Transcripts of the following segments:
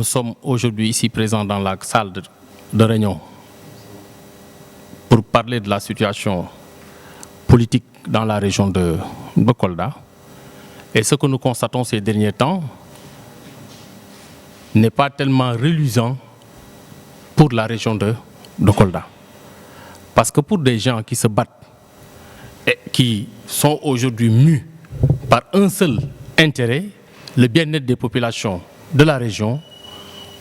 Nous sommes aujourd'hui ici présents dans la salle de réunion pour parler de la situation politique dans la région de Kolda. Et ce que nous constatons ces derniers temps n'est pas tellement reluisant pour la région de Kolda. Parce que pour des gens qui se battent et qui sont aujourd'hui mus par un seul intérêt, le bien-être des populations de la région,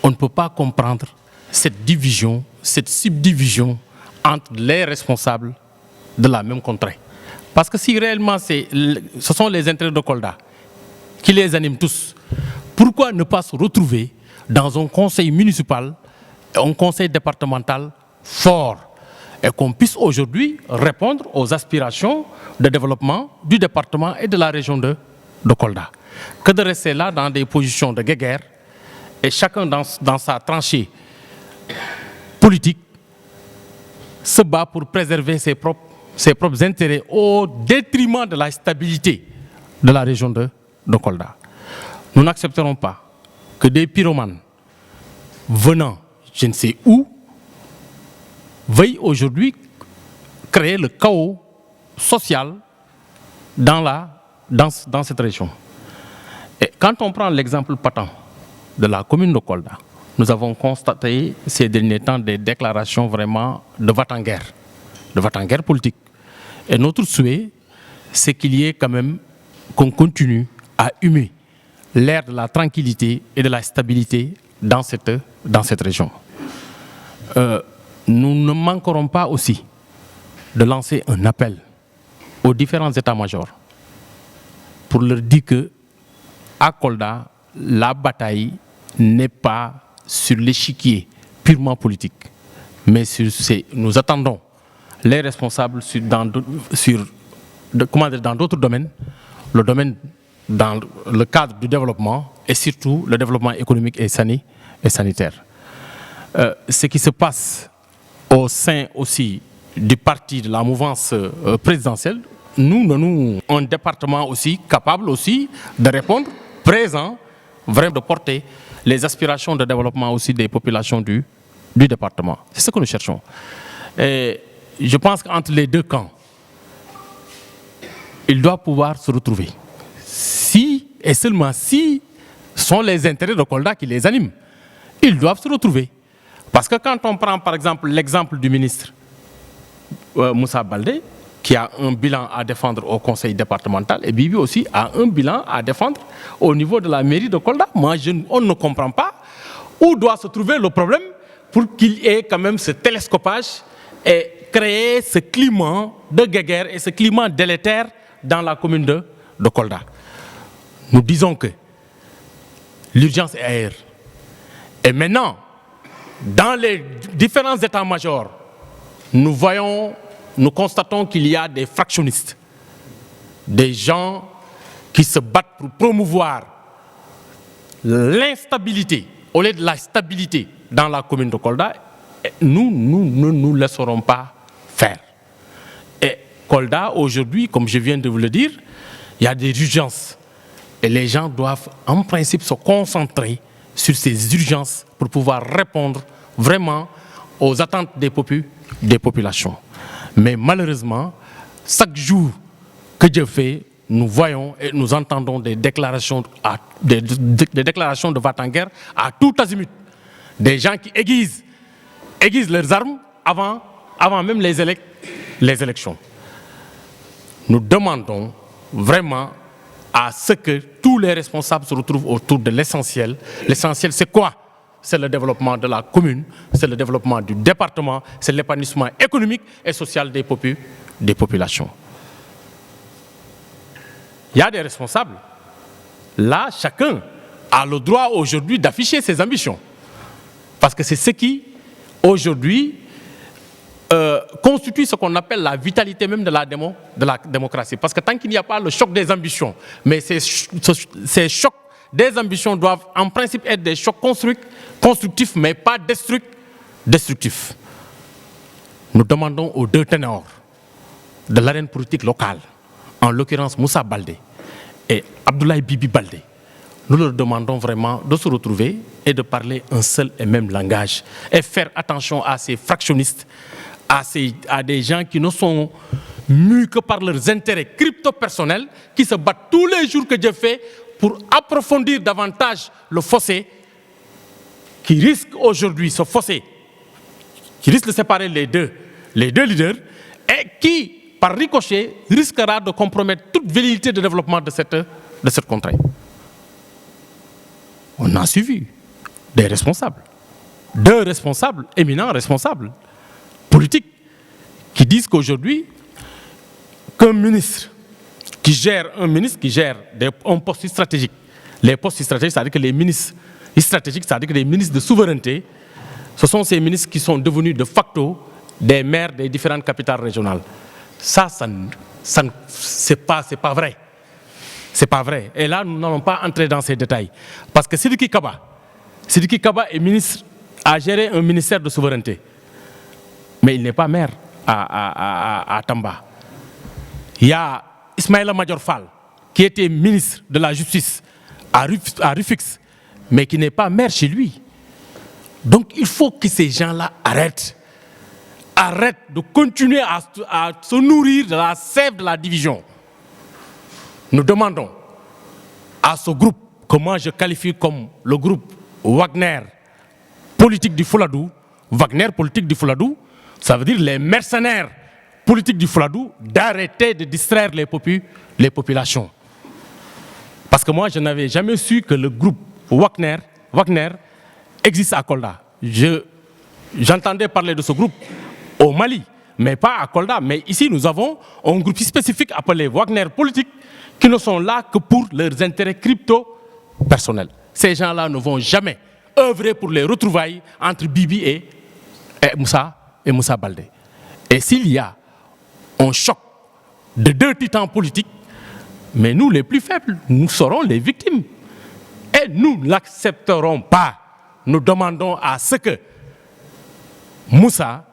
on ne peut pas comprendre cette division, cette subdivision entre les responsables de la même contrée. Parce que si réellement ce sont les intérêts de Kolda qui les animent tous, pourquoi ne pas se retrouver dans un conseil municipal, un conseil départemental fort et qu'on puisse aujourd'hui répondre aux aspirations de développement du département et de la région de Kolda. Que de rester là dans des positions de guéguerre et chacun dans sa tranchée politique se bat pour préserver ses propres intérêts au détriment de la stabilité de la région de Kolda. Nous n'accepterons pas que des pyromanes venant je ne sais où veuillent aujourd'hui créer le chaos social dans cette région. Et quand on prend l'exemple patent de la commune de Kolda, nous avons constaté ces derniers temps des déclarations vraiment de va-t-en-guerre politique. Et notre souhait, c'est qu'il y ait quand même, qu'on continue à humer l'ère de la tranquillité et de la stabilité dans cette région. Nous ne manquerons pas aussi de lancer un appel aux différents états-majors pour leur dire que à Kolda, la bataille n'est pas sur l'échiquier purement politique, mais nous attendons les responsables dans d'autres domaines, le domaine dans le cadre du développement et surtout le développement économique et sanitaire. Ce qui se passe au sein aussi du parti de la mouvance présidentielle, nous, un département aussi capable aussi de répondre, présent, vraiment de porter les aspirations de développement aussi des populations du département. C'est ce que nous cherchons. Et je pense qu'entre les deux camps, ils doivent pouvoir se retrouver. Si et seulement si sont les intérêts de Kolda qui les animent, ils doivent se retrouver. Parce que quand on prend par exemple l'exemple du ministre Moussa Baldé, qui a un bilan à défendre au conseil départemental, et Bibi aussi a un bilan à défendre au niveau de la mairie de Kolda. Moi, on ne comprend pas où doit se trouver le problème pour qu'il y ait quand même ce télescopage et créer ce climat de guéguerre et ce climat délétère dans la commune de Kolda. Nous disons que l'urgence est ailleurs. Et maintenant, dans les différents états-majors, nous constatons qu'il y a des fractionnistes, des gens qui se battent pour promouvoir l'instabilité au lieu de la stabilité dans la commune de Kolda. Nous ne nous laisserons pas faire. Et Kolda, aujourd'hui, comme je viens de vous le dire, il y a des urgences. Et les gens doivent en principe se concentrer sur ces urgences pour pouvoir répondre vraiment aux attentes des populations. Mais malheureusement, chaque jour que Dieu fait, nous voyons et nous entendons des déclarations de va-t-en-guerre à tout azimut. Des gens qui aiguisent leurs armes avant même les élections. Nous demandons vraiment à ce que tous les responsables se retrouvent autour de l'essentiel. L'essentiel, c'est quoi? C'est le développement de la commune, c'est le développement du département, c'est l'épanouissement économique et social des populations. Il y a des responsables. Là, chacun a le droit aujourd'hui d'afficher ses ambitions. Parce que c'est ce qui, aujourd'hui, constitue ce qu'on appelle la vitalité même de la démocratie. Parce que tant qu'il n'y a pas le choc des ambitions, mais ces chocs des ambitions doivent en principe être des chocs constructifs, mais pas destructifs. Nous demandons aux deux ténors de l'arène politique locale, en l'occurrence Moussa Baldé et Abdoulaye Bibi Baldé, nous leur demandons vraiment de se retrouver et de parler un seul et même langage. Et faire attention à ces fractionnistes, à des gens qui ne sont mus que par leurs intérêts crypto-personnels, qui se battent tous les jours que Dieu fait pour approfondir davantage le fossé, qui risque aujourd'hui, ce fossé, qui risque de séparer les deux leaders, et qui, par ricochet, risquera de compromettre toute velléité de développement de cette contrée. On a suivi des responsables, deux responsables, éminents responsables politiques, qui disent qu'aujourd'hui, qu'un ministre qui gère un poste stratégique, les postes stratégiques, c'est-à-dire que les ministres stratégiques, c'est-à-dire que les ministres de souveraineté, ce sont ces ministres qui sont devenus de facto des maires des différentes capitales régionales. Ça c'est pas vrai. C'est pas vrai. Et là, nous n'allons pas entrer dans ces détails. Parce que Sidiki Kaba est ministre, a géré un ministère de souveraineté. Mais il n'est pas maire à Tamba. Il y a Ismaïla Madior Fall, qui était ministre de la Justice à Rufix, mais qui n'est pas maire chez lui. Donc il faut que ces gens-là arrêtent de continuer à se nourrir de la sève de la division. Nous demandons à ce groupe, que moi je qualifie comme le groupe Wagner politique du Fouladou, ça veut dire les mercenaires politiques du Fouladou, d'arrêter de distraire les populations. Parce que moi je n'avais jamais su que le groupe Wagner existe à Kolda. J'entendais parler de ce groupe au Mali, mais pas à Kolda. Mais ici, nous avons un groupe spécifique appelé Wagner politique qui ne sont là que pour leurs intérêts crypto-personnels. Ces gens-là ne vont jamais œuvrer pour les retrouvailles entre Bibi et Moussa Baldé. Et s'il y a un choc de deux titans politiques, mais nous, les plus faibles, nous serons les victimes. Et nous ne l'accepterons pas. Nous demandons à ce que Moussa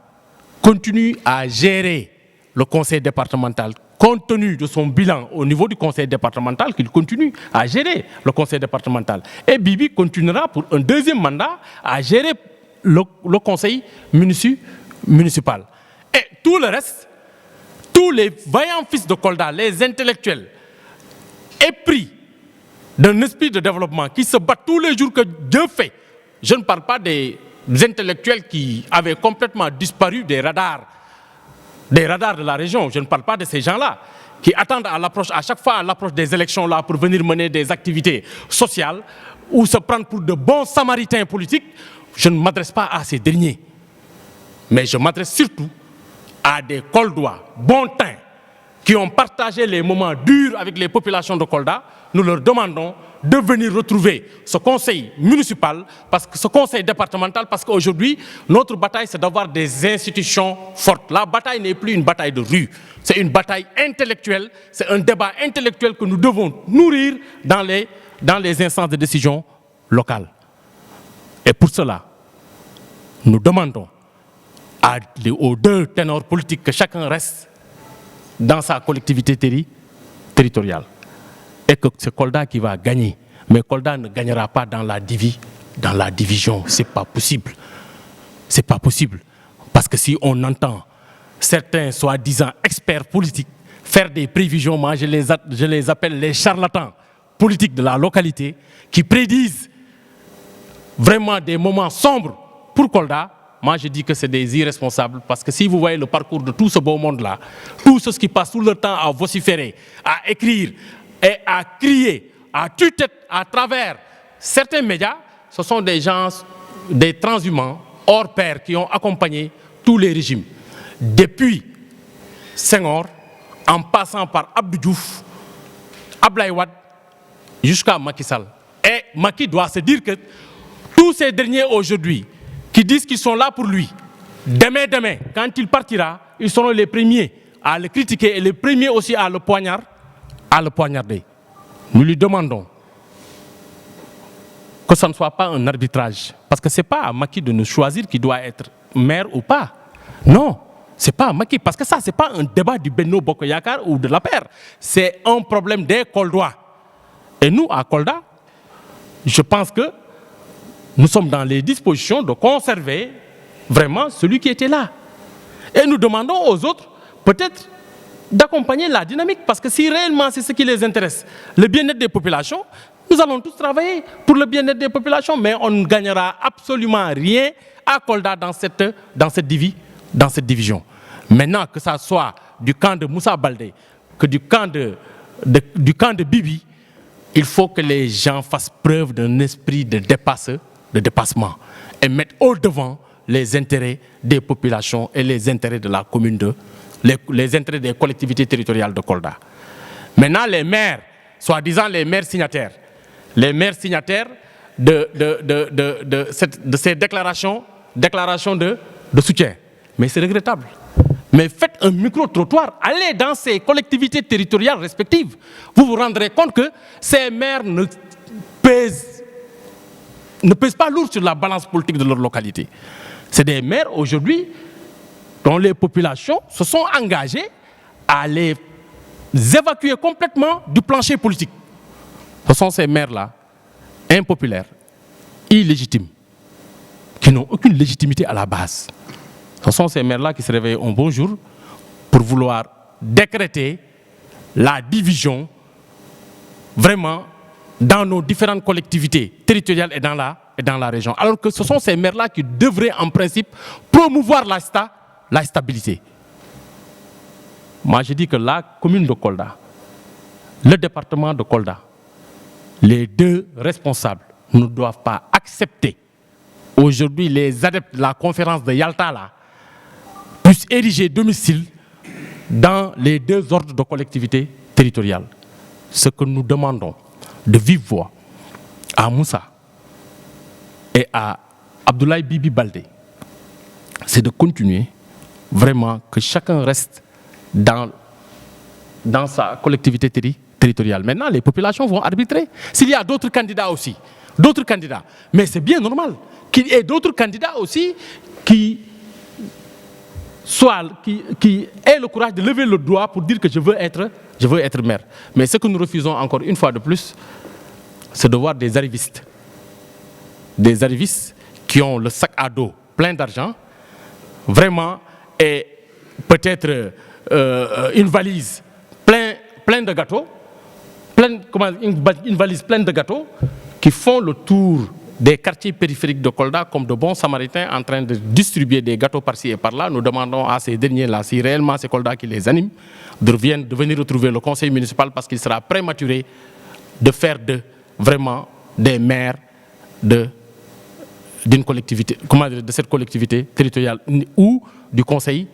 continue à gérer le conseil départemental, compte tenu de son bilan au niveau du conseil départemental, qu'il continue à gérer le conseil départemental. Et Bibi continuera pour un deuxième mandat à gérer le conseil municipal. Et tout le reste, tous les vaillants fils de Kolda, les intellectuels, épris d'un esprit de développement, qui se battent tous les jours que Dieu fait. Je ne parle pas des intellectuels qui avaient complètement disparu des radars de la région. Je ne parle pas de ces gens-là qui attendent à chaque fois à l'approche des élections là pour venir mener des activités sociales ou se prendre pour de bons samaritains politiques. Je ne m'adresse pas à ces derniers. Mais je m'adresse surtout à des Koldois, bon teint, qui ont partagé les moments durs avec les populations de Kolda. Nous leur demandons de venir retrouver ce conseil municipal, ce conseil départemental, parce qu'aujourd'hui, notre bataille, c'est d'avoir des institutions fortes. La bataille n'est plus une bataille de rue, c'est une bataille intellectuelle, c'est un débat intellectuel que nous devons nourrir dans les instances de décision locales. Et pour cela, nous demandons aux deux ténors politiques que chacun reste dans sa collectivité territoriale. Et que c'est Kolda qui va gagner. Mais Kolda ne gagnera pas dans la division. Ce n'est pas possible. C'est pas possible. Parce que si on entend certains soi-disant experts politiques faire des prévisions, moi je les appelle les charlatans politiques de la localité, qui prédisent vraiment des moments sombres pour Kolda. Moi, je dis que c'est des irresponsables, parce que si vous voyez le parcours de tout ce beau monde-là, tous ceux qui passent tout leur temps à vociférer, à écrire et à crier, à tue-tête à travers certains médias, ce sont des gens, des transhumants hors pair qui ont accompagné tous les régimes. Depuis Senghor, en passant par Abdou Diouf, Abdoulaye Wade, jusqu'à Macky Sall. Et Macky doit se dire que tous ces derniers aujourd'hui, qui disent qu'ils sont là pour lui, demain, quand il partira, ils seront les premiers à le critiquer et les premiers aussi à le poignarder. Nous lui demandons que ce ne soit pas un arbitrage, parce que ce n'est pas à Macky de nous choisir qui doit être maire ou pas. Non, ce n'est pas à Macky, parce que ça, ce n'est pas un débat du Benno Bokk Yakaar ou de l'APR. C'est un problème des Koldois. Et nous, à Kolda, je pense que nous sommes dans les dispositions de conserver vraiment celui qui était là. Et nous demandons aux autres, peut-être, d'accompagner la dynamique, parce que si réellement c'est ce qui les intéresse, le bien-être des populations, nous allons tous travailler pour le bien-être des populations, mais on ne gagnera absolument rien à Kolda dans cette division. Maintenant, que ça soit du camp de Moussa Baldé, que du camp de Bibi, il faut que les gens fassent preuve d'un esprit de dépassement et mettent au devant les intérêts des populations et les intérêts de la commune, les intérêts des collectivités territoriales de Kolda. Maintenant, les maires, soi-disant les maires signataires de ces déclarations de soutien. Mais c'est regrettable. Mais faites un micro-trottoir, allez dans ces collectivités territoriales respectives. Vous vous rendrez compte que ces maires ne pèsent pas lourd sur la balance politique de leur localité. C'est des maires aujourd'hui dont les populations se sont engagées à les évacuer complètement du plancher politique. Ce sont ces maires-là, impopulaires, illégitimes, qui n'ont aucune légitimité à la base. Ce sont ces maires-là qui se réveillent un bon jour pour vouloir décréter la division vraiment dans nos différentes collectivités territoriales et dans la région. Alors que ce sont ces maires-là qui devraient en principe promouvoir la stabilité. Moi je dis que la commune de Kolda, le département de Kolda, les deux responsables ne doivent pas accepter aujourd'hui les adeptes de la conférence de Yalta là, puissent ériger domicile dans les deux ordres de collectivité territoriale. Ce que nous demandons de vive voix à Moussa et à Abdoulaye Bibi Baldé, c'est de continuer vraiment que chacun reste dans sa collectivité territoriale. Maintenant, les populations vont arbitrer. S'il y a d'autres candidats aussi, mais c'est bien normal qu'il y ait d'autres candidats aussi qui aient le courage de lever le doigt pour dire que je veux être maire. Mais ce que nous refusons encore une fois de plus, c'est de voir des arrivistes qui ont le sac à dos plein d'argent, vraiment, et peut-être une valise pleine de gâteaux, une valise pleine de gâteaux, qui font le tour des quartiers périphériques de Kolda comme de bons samaritains en train de distribuer des gâteaux par-ci et par-là. Nous demandons à ces derniers-là, si réellement c'est Kolda qui les anime, de venir retrouver le conseil municipal parce qu'il sera prématuré de faire vraiment des maires d'une collectivité, de cette collectivité territoriale ou du conseil,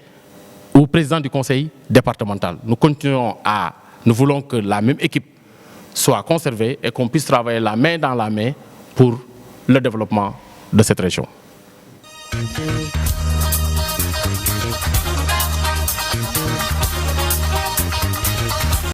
ou président du conseil départemental. Nous voulons que la même équipe soit conservée et qu'on puisse travailler la main dans la main pour le développement de cette région.